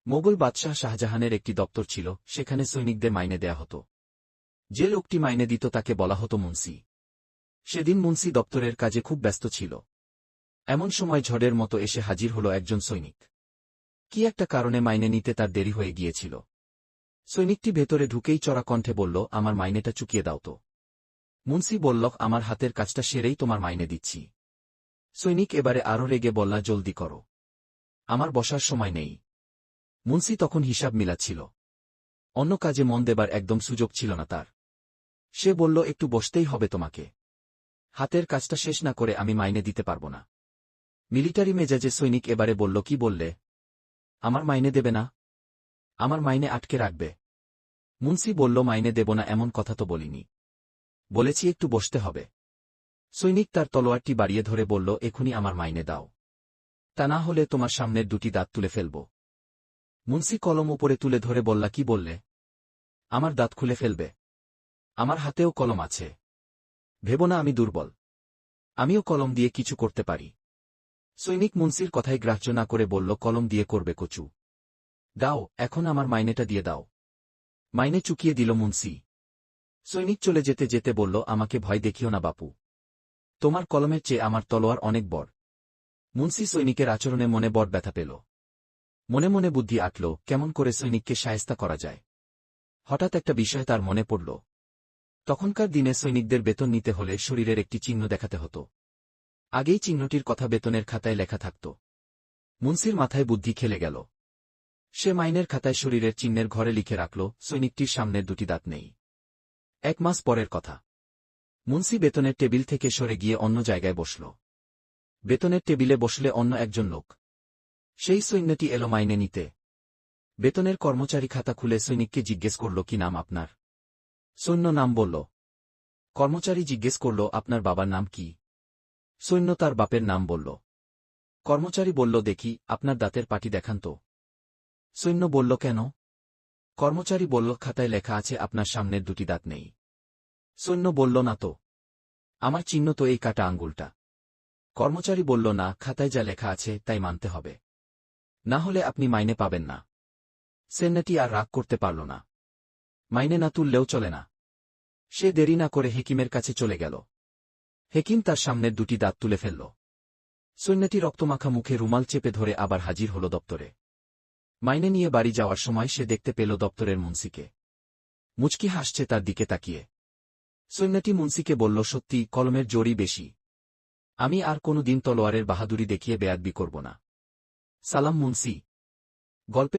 মোগল বাদশাহ শাহজাহানের একটি দপ্তর ছিল, সেখানে সৈনিকদের মাইনে দেয়া হতো। যে লোকটি মাইনে দিত তাকে বলা হতো মুন্সি। সেদিন মুন্সি দপ্তরের কাজে খুব ব্যস্ত ছিল। এমন সময় ঝড়ের মতো এসে হাজির হল একজন সৈনিক। কি একটা কারণে মাইনে নিতে তার দেরি হয়ে গিয়েছিল। সৈনিকটি ভেতরে ঢুকেই চড়া কণ্ঠে বলল, আমার মাইনেটা চুকিয়ে দাও তো। মুন্সি বলল, আমার হাতের কাজটা সেরেই তোমার মাইনে দিচ্ছি। সৈনিক এবারে আরও রেগে বলল, জলদি করো, আমার বসার সময় নেই। মুন্সি তখন হিসাব মিলাচ্ছিল। অন্য কাজে মন দেবার একদম সুযোগ ছিল না তার। সে বলল, একটু বসতেই হবে তোমাকে। হাতের কাজটা শেষ না করে আমি মাইনে দিতে পারব না। মিলিটারি মেজাজে সৈনিক এবারে বলল, কি বললে? আমার মাইনে দেবে না? আমার মাইনে আটকে রাখবে? মুন্সি বলল, মাইনে দেব না এমন কথা তো বলিনি, বলেছি একটু বসতে হবে। সৈনিক তার তলোয়ারটি বাড়িয়ে ধরে বলল, এখনই আমার মাইনে দাও, তা না হলে তোমার সামনের দুটি দাঁত তুলে ফেলব। মুন্সি কলম উপরে তুলে ধরে বলল, কি বললে? আমার দাঁত খুলে ফেলবে? আমার হাতেও কলম আছে, ভেবো না আমি দুর্বল, আমিও কলম দিয়ে কিছু করতে পারি। সৈনিক মুন্সির কথায় গ্রাহ্য না করে বলল, কলম দিয়ে করবে কচু? দাও, এখন আমার মাইনেটা দিয়ে দাও। মাইনে চুকিয়ে দিল মুন্সি। সৈনিক চলে যেতে যেতে বলল, আমাকে ভয় দেখিও না বাপু, তোমার কলমের চেয়ে আমার তলোয়ার অনেক বড়। মুন্সি সৈনিকের আচরণে মনে বড় ব্যথা পেল। মনে মনে বুদ্ধি আঁটল, কেমন করে সৈনিককে শায়েস্তা করা যায়। হঠাৎ একটা বিষয় তার মনে পড়ল। তখনকার দিনে সৈনিকদের বেতন নিতে হলে শরীরের একটি চিহ্ন দেখাতে হতো। আগেই চিহ্নটির কথা বেতনের খাতায় লেখা থাকত। মুন্সির মাথায় বুদ্ধি খেলে গেল। সে মাইনের খাতায় শরীরের চিহ্নের ঘরে লিখে রাখল, সৈনিকটির সামনের দুটি দাঁত নেই। 1 মাস পরের কথা। মুন্সি বেতনের টেবিল থেকে সরে গিয়ে অন্য জায়গায় বসল। বেতনের টেবিলে বসলে অন্য একজন লোক। সেই সৈন্যটি এলো মাইনে নিতে। বেতনের কর্মচারী খাতা খুলে সৈনিককে জিজ্ঞেস করল, কি নাম আপনার? সৈন্য নাম বলল। কর্মচারী জিজ্ঞেস করল, আপনার বাবার নাম কি? সৈন্য তার বাপের নাম বলল। কর্মচারী বলল, দেখি আপনার দাঁতের পাটি দেখান তো। সৈন্য বলল, কেন? কর্মচারী বলল, খাতায় লেখা আছে আপনার সামনের দুটি দাঁত নেই। সৈন্য বলল, না তো, আমার চিহ্ন তো এই কাটা আঙ্গুলটা। কর্মচারী বলল, না, খাতায় যা লেখা আছে তাই মানতে হবে, না হলে আপনি মাইনে পাবেন না। সৈন্যটি আর রাগ করতে পারল না। মাইনে না তুললেও চলে না। সে দেরি না করে হেকিমের কাছে চলে গেল। হেকিম তার সামনের দুটি দাঁত তুলে ফেলল। সৈন্যটি রক্তমাখা মুখে রুমাল চেপে ধরে আবার হাজির হল দপ্তরে। মাইনে নিয়ে বাড়ি যাওয়ার সময় সে দেখতে পেল দপ্তরের মুন্সিকে। মুচকি হাসছে তার দিকে তাকিয়ে। সৈন্যটি মুন্সিকে বলল, সত্যি কলমের জোরই বেশি। আমি আর কোনো দিন তলোয়ারের বাহাদুরি দেখিয়ে বেয়াদবি করব না। সালাম মুন্সি। গল্পে